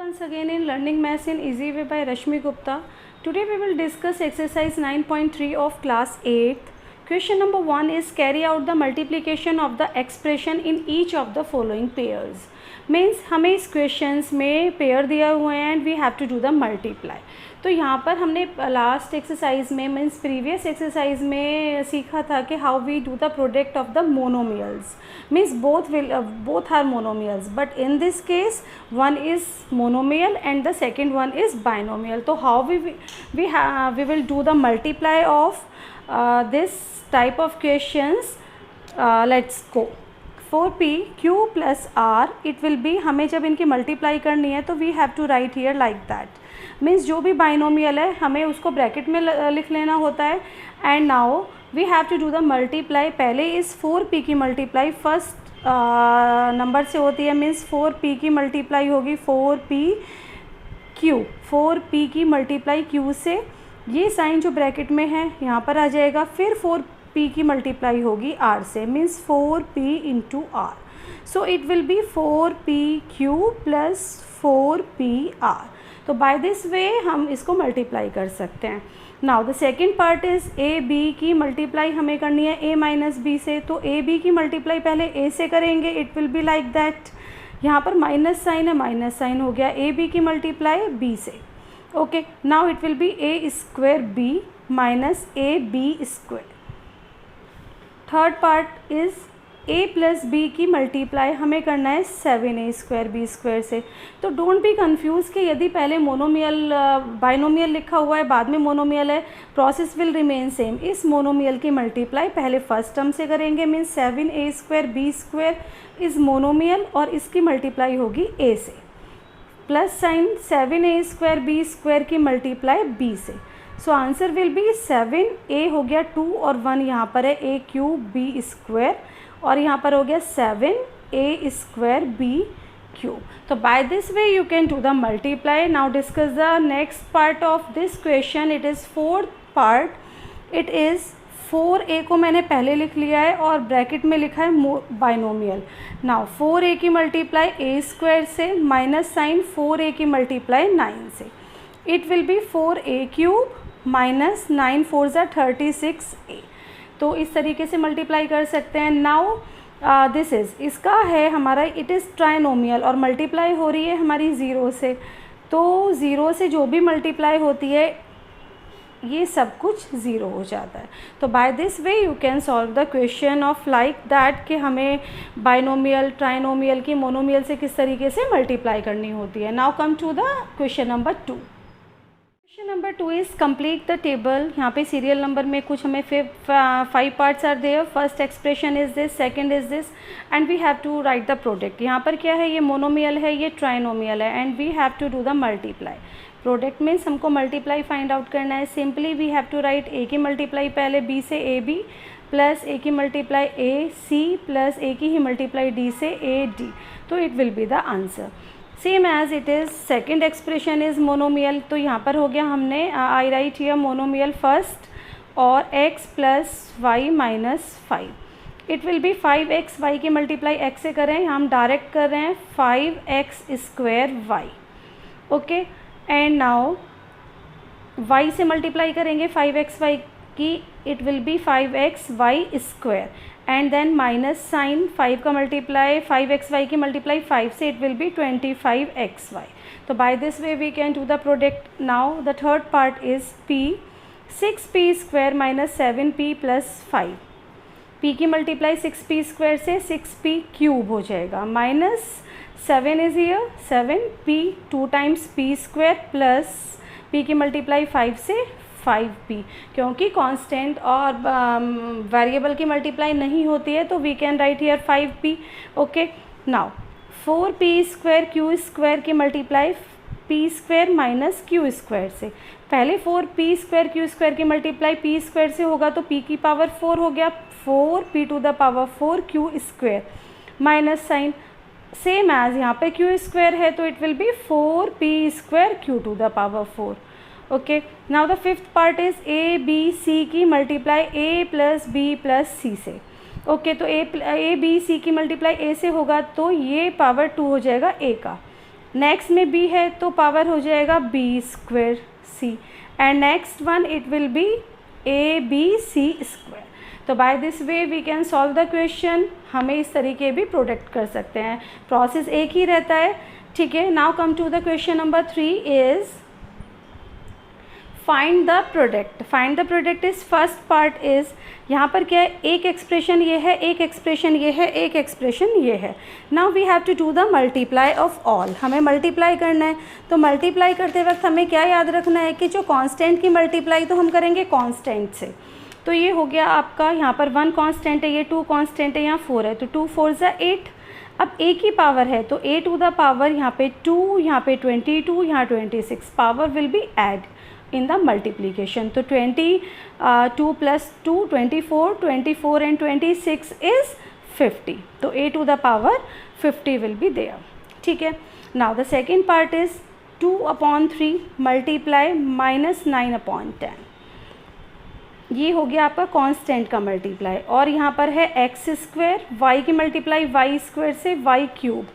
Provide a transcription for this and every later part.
Once again in Learning Maths in Easy Way by Rashmi Gupta. Today we will discuss exercise 9.3 of class 8. Question number 1 is carry out the multiplication of the expression in each of the following pairs. Means हमें इस questions में pair दिया हुए हैं and we have to do the multiply. तो यहाँ पर हमने लास्ट एक्सरसाइज में मीन्स प्रीवियस एक्सरसाइज में सीखा था कि how we do the product of the monomials means both are monomials but in this case one is monomial and the second one is binomial. तो how we will do the multiply of this type of questions. Let's go. 4p q plus r it will be, हमें जब इनकी multiply करनी है तो we have to write here like that. Means जो भी binomial है हमें उसको ब्रैकेट में लिख लेना होता है. And now we have to do the multiply. पहले इस 4p की मल्टीप्लाई फर्स्ट नंबर से होती है. मीन्स 4p की मल्टीप्लाई होगी 4p q. 4p की मल्टीप्लाई q से, ये साइन जो ब्रैकेट में है यहाँ पर आ जाएगा. फिर 4p की मल्टीप्लाई होगी r से. Means 4p into r. So it will B 4pq plus 4pr. तो बाय दिस वे हम इसको मल्टीप्लाई कर सकते हैं. Now the second part is A B की मल्टीप्लाई हमें करनी है a माइनस बी से. तो ए बी की मल्टीप्लाई पहले a से करेंगे. It will be like that. यहाँ पर माइनस साइन है, माइनस साइन हो गया. ए बी की मल्टीप्लाई b से. Okay, now it will be a square b minus A B square. Third part is a plus B की multiply हमें करना है 7a स्क्वायर बी स्क्वायर से. तो डोंट बी कंफ्यूज कि यदि पहले मोनोमियल बाइनोमियल लिखा हुआ है बाद में मोनोमियल है, प्रोसेस विल रिमेन सेम. इस मोनोमियल की मल्टीप्लाई पहले फर्स्ट टर्म से करेंगे. Means 7a square B square is monomial और इसकी मल्टीप्लाई होगी a से. Plus sign 7a square B square की मल्टीप्लाई b से. So answer will B 7a हो गया 2 और 1 यहाँ पर है a क्यूब b स्क्वायर और यहाँ पर हो गया 7a स्क्वायर b क्यूब. तो by this way you can do the multiply. Now discuss the next part of this question. It is fourth part. It is 4a को मैंने पहले लिख लिया है और ब्रैकेट में लिखा है बाइनोमियल. नाउ 4a की मल्टीप्लाई a स्क्वायर से माइनस साइन 4a की मल्टीप्लाई 9 से. It will B 4a cube minus 9 4 ज़ा 36a. तो इस तरीके से मल्टीप्लाई कर सकते हैं. नाउ दिस इज़, इसका है हमारा, इट इज़ ट्राइनोमियल और मल्टीप्लाई हो रही है हमारी ज़ीरो से. तो ज़ीरो से जो भी मल्टीप्लाई होती है ये सब कुछ ज़ीरो हो जाता है. तो by this way you can solve the question of like that कि हमें बाइनोमियल, ट्राइनोमियल की मोनोमियल से किस तरीके से मल्टीप्लाई करनी होती है. Now come to the question number 2. Question number 2 is complete the table. यहाँ पे सीरियल नंबर में कुछ हमें 5 parts are there. First expression is this, second is this and we have to write the product. यहाँ पर क्या है, ये मोनोमियल है, ये ट्राइनोमियल है and we have to do the multiply. Product means हमको मल्टीप्लाई फाइंड आउट करना है. Simply we have to write a की मल्टीप्लाई पहले b से ए बी प्लस a की multiply a c plus a की ही मल्टीप्लाई d से a d. तो it will be the answer. Same as it is second expression is monomial. तो यहाँ पर हो गया, हमने I write here monomial first और x plus Y minus 5. It will be 5x. y की मल्टीप्लाई x से करें, हम डायरेक्ट कर रहे हैं 5x square y. Okay, and now y से मल्टीप्लाई करेंगे 5xy की. It will be 5xy square and then minus sign 5 का मल्टीप्लाई 5xy की मल्टीप्लाई 5 से. It will be 25xy. तो by this way we can do the product. Now the third part is p. 6p square minus 7p plus 5. p की multiply 6p square से 6p cube हो जाएगा. Minus 7 is here 7p 2 times p square plus p की multiply 5 से 5p. क्योंकि constant और variable की multiply नहीं होती है तो we can write here 5p. Okay, now 4p square q square की multiply p square minus q square से. पहले 4p स्क्वायर q स्क्वायर की मल्टीप्लाई p स्क्वायर से होगा तो p की पावर 4 हो गया. 4p to the power 4 q square minus sign same as यहाँ पे q स्क्वायर है तो it will be 4p square q to the power 4. Okay, now the fifth part is a b c की multiply a plus b plus c से. Okay, तो a b c की multiply a से होगा तो ये पावर 2 हो जाएगा a का. नेक्स्ट में b है तो पावर हो जाएगा b square c, and next one it will be abc square. तो by this way we can solve the question. हमें इस तरीके भी प्रोडक्ट कर सकते हैं, प्रोसेस एक ही रहता है, ठीक है। Now come to the question number 3 is find the product. Find the product is first part is, यहाँ पर क्या है, एक एक्सप्रेशन ये है, एक एक्सप्रेशन ये है, एक एक्सप्रेशन ये है। Now we have to do the multiply of all. हमें मल्टीप्लाई करना है, तो मल्टीप्लाई करते वक्त हमें क्या याद रखना है कि जो कांस्टेंट की मल्टीप्लाई तो हम करेंगे कांस्टेंट से। तो ये हो गया आपका, यहाँ पर 1 कांस्टेंट है, ये 2 कांस्टेंट है, यहाँ 4 है, तो 2 4 ज़ा 8। अब एक ही पावर है तो a टू द पावर यहाँ पे 2, यहाँ पे 22, यहाँ 26, power will be add in the multiplication. तो 22 plus 2 24 and 26 is 50. तो a to the power 50 will be there. ठीक है. Now the second part is 2/3 multiply minus 9/10. ये हो गया आपका कांस्टेंट का मल्टीप्लाई, और यहाँ पर है एक्स स्क्वायर, वाई की मल्टीप्लाई वाई स्क्वायर से वाई क्यूब।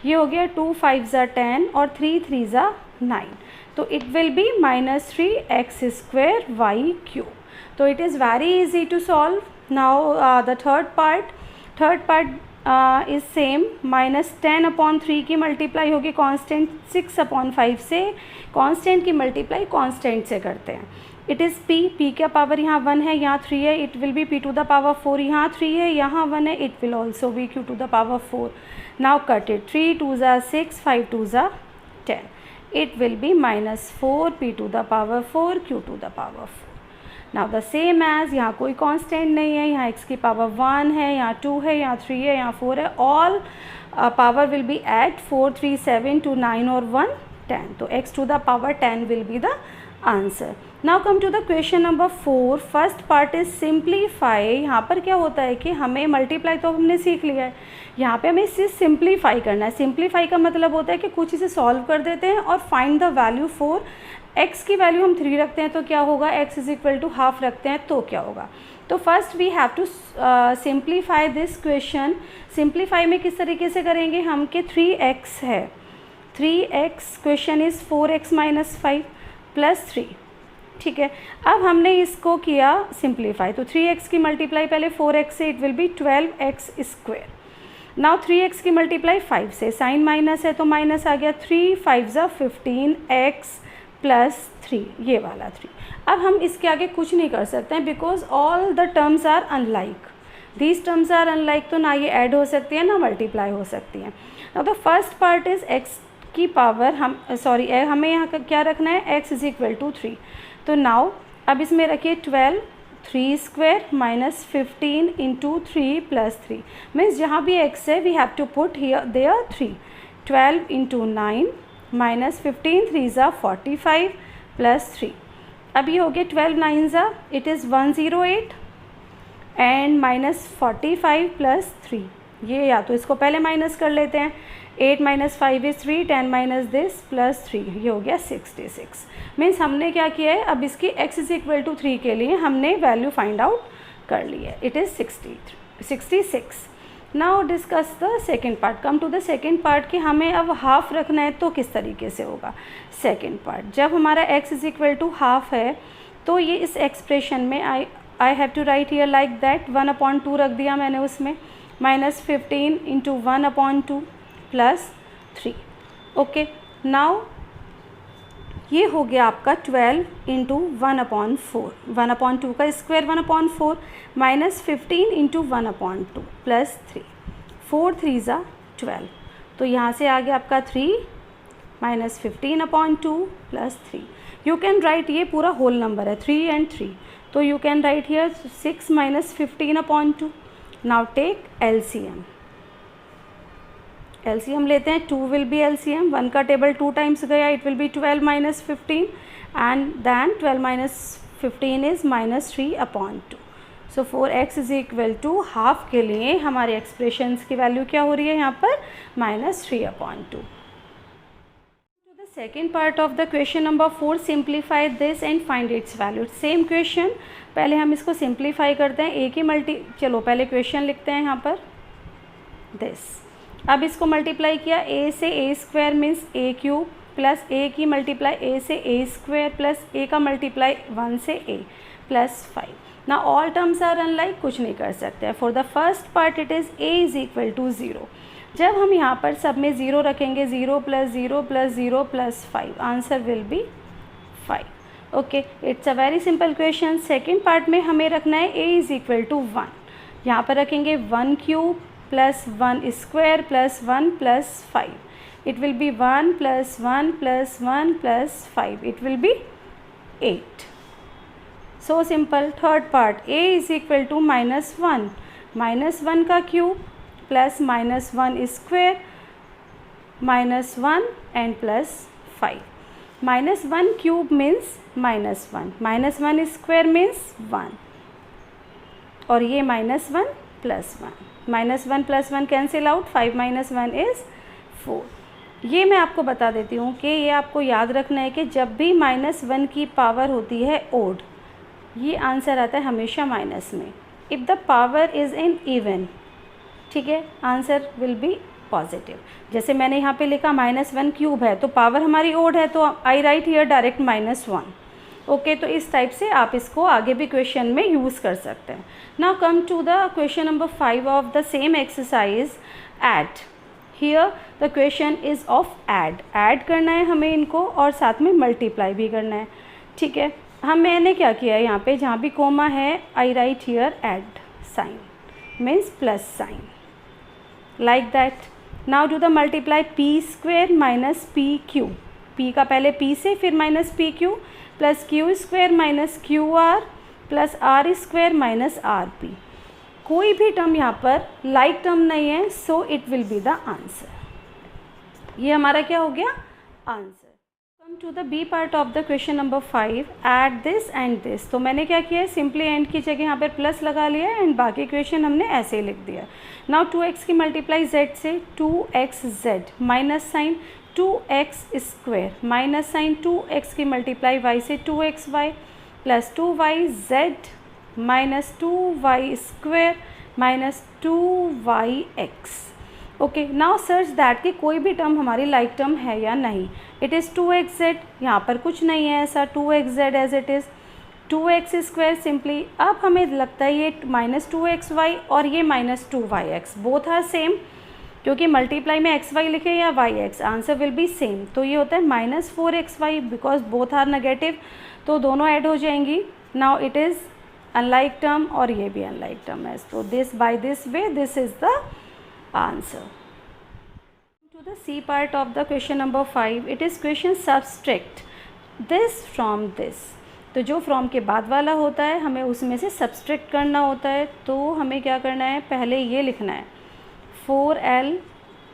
ये हो गया 2 5 ज़ा 10 और 3 3 ज़ा 9, तो it will be -3 x square y cube. तो it is very easy to solve. Now the third part is same, -10/3 की मल्टीप्लाई होगी कांस्टेंट 6/5 से, कांस्टेंट की मल्टीप्लाई कांस्टेंट से करते हैं। इट इज़ p का पावर यहाँ 1 है, यहाँ 3 है, it will be p to the power 4, यहाँ 3 है, यहाँ 1 है, it will also be q to the power 4। Now cut it, 3 2 ज़ा 6, 5 2 ज़ा 10, it will be -4 p to the power 4 q to the power 4. Now the same as, यहाँ कोई constant नहीं है, यहाँ x की पावर 1 है, यहाँ 2 है, यहाँ 3 है, यहाँ 4 है, all power will be at 4 3 7 2 9 और 1 10, तो x to the power 10 will be the answer. Now come to the question number 4. First part is simplify. यहाँ पर क्या होता है कि हमें मल्टीप्लाई तो हमने सीख लिया है, यहाँ पे हमें इसे सिंप्लीफाई करना है। सिंप्लीफाई का मतलब होता है कि कुछ इसे सॉल्व कर देते हैं और find the value for x की वैल्यू हम 3 रखते हैं तो क्या होगा, x is equal to half रखते हैं तो क्या होगा। तो first we have to simplify this question. Simplify में किस तरीके से करेंगे हम कि 3x है, 3x, क्वेश्चन इज़ 4x - 5 + 3, ठीक है। अब हमने इसको किया सिंप्लीफाई, तो 3x की मल्टीप्लाई पहले 4x से, it will B 12x square. Now 3x की मल्टीप्लाई 5 से, साइन माइनस है तो माइनस आ गया, 3 5 ज़ा 15 x + 3, ये वाला 3। अब हम इसके आगे कुछ नहीं कर सकते हैं because all the terms are unlike, these terms are unlike, तो ना ये ऐड हो सकती है ना मल्टीप्लाई हो सकती है। Now the first part is x की पावर, हमें यहाँ क्या रखना है, x इज इक्वल टू 3। तो नाउ अब इसमें रखिए 12 3 स्क्वायर -15 इंटू 3 + 3, मीन्स जहाँ भी x है we have to put here there 3। 12 into 9 -15 3 ज़ा 45 + 3। अब ये हो गया 12 9 ज़ा, इट इज़ 108 एंड -45 + 3। ये या तो इसको पहले माइनस कर लेते हैं, 8 - 5 इज़ 3, 10 - दिस + 3, ये हो गया 66। मीन्स हमने क्या किया है, अब इसकी x इज इक्वल टू 3 के लिए हमने वैल्यू फाइंड आउट कर ली है, it is 66। Now discuss the second part. Come to the second part कि हमें अब हाफ रखना है तो किस तरीके से होगा। सेकेंड पार्ट, जब हमारा x is equal to half है तो ये इस एक्सप्रेशन में I have to write here like that, 1/2 रख दिया मैंने उसमें, -15 इंटू 1/2 + 3। ओके, नाउ ये हो गया आपका 12 इंटू 1/4, 1/2 का स्क्वायर 1/4 -15 इंटू 1/2 + 3, 4 3 ज़ा 12, तो यहाँ से आ गया आपका 3 -15/2 + 3। यू कैन राइट, ये पूरा होल नंबर है 3 and 3, तो you can write here 6 -15/2। Now take LCM, LCM लेते हैं, 2 विल बी LCM, 1 का टेबल 2 टाइम्स गया, it will be 12 - 15 and then 12 - 15 is -3/2। So 4x is equal to half के लिए हमारे एक्सप्रेशंस की वैल्यू क्या हो रही है यहाँ पर, -3/2। The second part of the question number 4, simplify this and find its value. Same question, पहले हम इसको सिंप्लीफाई करते हैं, चलो पहले क्वेश्चन लिखते हैं यहाँ पर, दिस अब इसको मल्टीप्लाई किया, a से a square means a cube plus a की मल्टीप्लाई a से a स्क्वायर प्लस a का मल्टीप्लाई 1 से a प्लस 5। ना ऑल टर्म्स आर अनलाइक, कुछ नहीं कर सकते। For the first part it is a is equal to 0। जब हम यहाँ पर सब में 0 रखेंगे, 0 plus 0 plus 0 plus 5, answer will B 5। Okay, it's a very simple question. Second part में हमें रखना है a इज़ इक्वल टू 1। यहाँ पर रखेंगे 1 cube plus 1 square plus 1 plus 5, it will be 1 plus 1 plus 1 plus 5, it will be 8। So simple. Third part, a is equal to -1, -1 का cube plus -1 square -1 and plus 5। -1 cube means -1, -1 square means 1, और ये -1 plus 1, -1 plus 1 cancel out, 5 - 1 is 4। ये मैं आपको बता देती हूँ कि ये आपको याद रखना है कि जब भी -1 की पावर होती है ओड, ये आंसर आता है हमेशा माइनस में। If the power is in even, ठीक है, आंसर विल बी पॉजिटिव। जैसे मैंने यहाँ पे लिखा -1 क्यूब है तो पावर हमारी ओड है, तो आई राइट हियर डायरेक्ट -1। ओके, तो इस टाइप से आप इसको आगे भी क्वेश्चन में यूज़ कर सकते हैं। Now come to the question number 5 of the same exercise, add. Here the question is of add करना है हमें इनको, और साथ में मल्टीप्लाई भी करना है। ठीक है, मैंने क्या किया है यहाँ पे, जहाँ भी कोमा है I write here add sign means plus sign, like that। now do the multiply p square minus p q, p का पहले p से फिर minus p q plus q square minus q r plus r square minus r p. कोई भी term यहाँ पर like term नहीं है, so it will be the answer. ये हमारा क्या हो गया, answer. Come to the b part of the question number 5, add this and this. तो मैंने क्या किया है, सिंपली एंड की जगह यहाँ पर प्लस लगा लिया एंड बाकी क्वेश्चन हमने ऐसे ही लिख दिया। नाउ 2x की मल्टीप्लाई z से 2xz minus sign 2x square minus sign 2x की मल्टीप्लाई y से 2xy plus 2yz minus 2y square minus 2yx। Okay, now search that कि कोई भी टर्म हमारी लाइक टर्म है या नहीं। इट इज़ 2xz, यहाँ पर कुछ नहीं है ऐसा, 2xz as it is, 2x square simply. अब हमें लगता है ये -2xy और ये -2yx बोथ आर सेम, क्योंकि मल्टीप्लाई में xy लिखे या yx, answer will be same. तो ये होता है -4xy because both are negative, तो दोनों ऐड हो जाएंगी। Now it is unlike term और ये भी अनलाइक टर्म है, तो this by this way this is the answer. To the C part of the question number 5, it is question subtract this from this. तो जो from के बाद वाला होता है हमें उसमें से सब्सट्रैक्ट करना होता है। तो हमें क्या करना है, पहले ये लिखना है 4l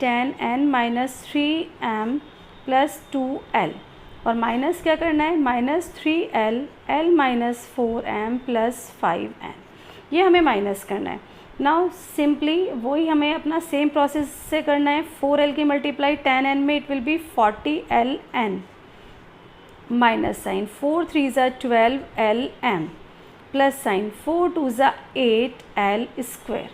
10n minus 3m plus 2l, और माइनस क्या करना है, -3l l minus 4m plus 5n, ये हमें माइनस करना है। नाउ सिंपली वही हमें अपना सेम प्रोसेस से करना है। 4l की मल्टीप्लाई 10n में it will be 40ln minus sign 4 3 ज़ा 12lm प्लस साइन 4 2 ज़ा 8l स्क्वायर,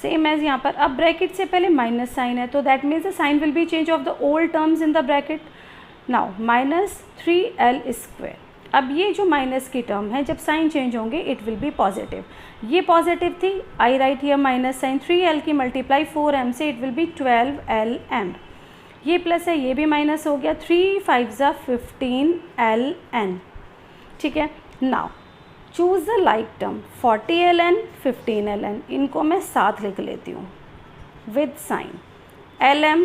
सेम एज यहाँ पर। अब ब्रैकेट से पहले माइनस साइन है, तो that means the sign will be change of the old terms in the bracket. Now -3l square. अब ये जो माइनस की टर्म है जब साइन चेंज होंगे इट विल बी पॉजिटिव, ये पॉजिटिव थी, I write here minus sign 3l की मल्टीप्लाई 4m से इट विल बी 12lm, ये प्लस है ये भी माइनस हो गया, 3 5 ज़ा 15ln। ठीक है, now choose the like term 40ln 15ln, इनको मैं साथ लिख लेती हूँ with sign lm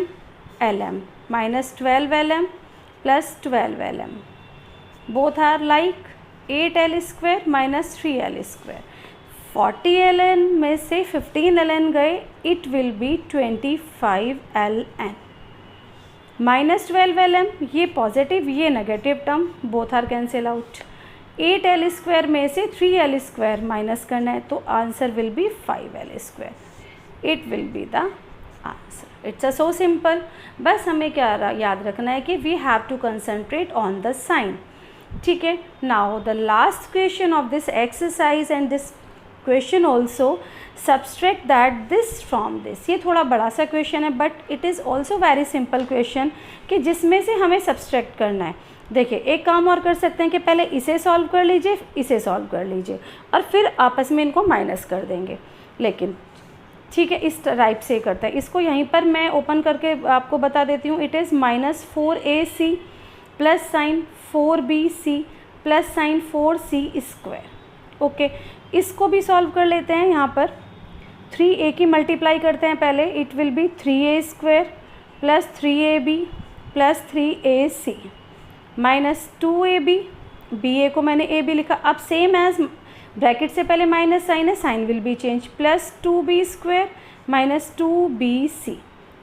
lm minus 12lm plus 12lm, both are like 8l square minus 3l square. 40ln में से 15ln गए, it will B 25ln minus 12lm, ये पॉजिटिव ये negative term, both are cancel out. 8l square में से 3l square minus करना है, तो answer will be 5l square, it will be the answer. It's a so simple. बस हमें क्या याद रखना है कि we have to concentrate on the sign. ठीक है, now the last question of this exercise and this question also subtract that this from this. ये थोड़ा बड़ा सा क्वेश्चन है but it is also very simple question कि जिसमें से हमें सब्सट्रैक्ट करना है। देखिए एक काम और कर सकते हैं कि पहले इसे सॉल्व कर लीजिए, इसे सॉल्व कर लीजिए और फिर आपस में इनको माइनस कर देंगे, लेकिन ठीक है इस टाइप से करता है। इसको यहीं पर मैं ओपन करके आपको बता देती हूँ। It is -4ac plus sign 4bc plus sign 4c²। Okay, इसको भी सॉल्व कर लेते हैं। यहाँ पर 3a की मल्टीप्लाई करते हैं पहले, it will B 3a² plus 3ab plus 3ac minus 2ab, ba को मैंने ab लिखा। अब सेम एज ब्रैकेट से पहले माइनस साइन है, sign will be change, plus 2b² minus 2bc।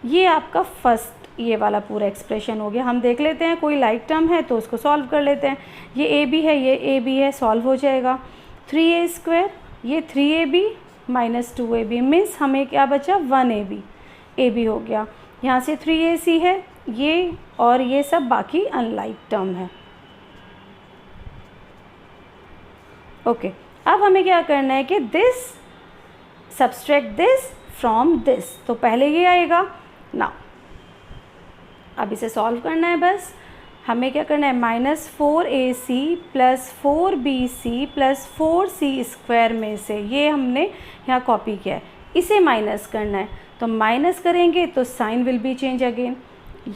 ये आपका फर्स्ट ये वाला पूरा एक्सप्रेशन हो गया। हम देख लेते हैं कोई लाइक टर्म है तो उसको सॉल्व कर लेते हैं। ये ab है, ये ab है, सॉल्व हो जाएगा। 3a², ये 3ab माइनस 2ab मीन्स हमें क्या बचा 1ab, ab हो गया। यहाँ से 3ac है ये, और ये सब बाकी अनलाइक टर्म है। ओके, अब हमें क्या करना है कि this subtract this from this, तो पहले ये आएगा ना। अब इसे सॉल्व करना है बस। हमें क्या करना है -4ac plus 4bc plus 4c² में से ये हमने यहाँ कॉपी किया है, इसे माइनस करना है। तो माइनस करेंगे तो sign will be change again.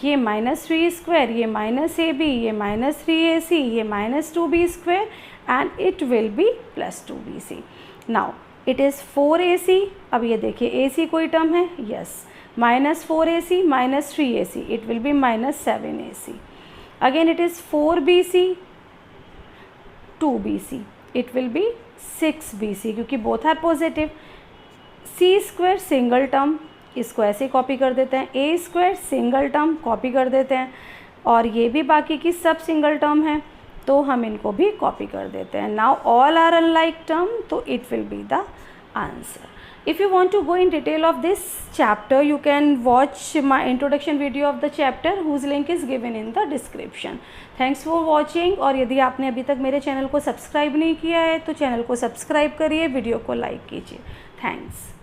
ये -3², ये -ab, ये -3ac, ये -2b² and it will be plus 2bc. Now it is 4ac. अब ये देखिए ac कोई टर्म है, yes, -4ac minus 3ac, it will be -7ac. Again it is 4bc 2bc, it will be 6bc क्योंकि both are positive. c² single term, इसको ऐसे copy कर देते हैं। a² सिंगल टर्म कॉपी कर देते हैं, और ये भी बाकी की सब सिंगल टर्म है तो हम इनको भी कॉपी कर देते हैं। Now all are unlike term, तो it will be the answer. If you want to go in detail of this chapter, you can watch my introduction video of the chapter whose link is given in the description. Thanks for watching। और यदि आपने अभी तक मेरे channel को subscribe नहीं किया है तो चैनल को सब्सक्राइब करिए, वीडियो को लाइक कीजिए। थैंक्स।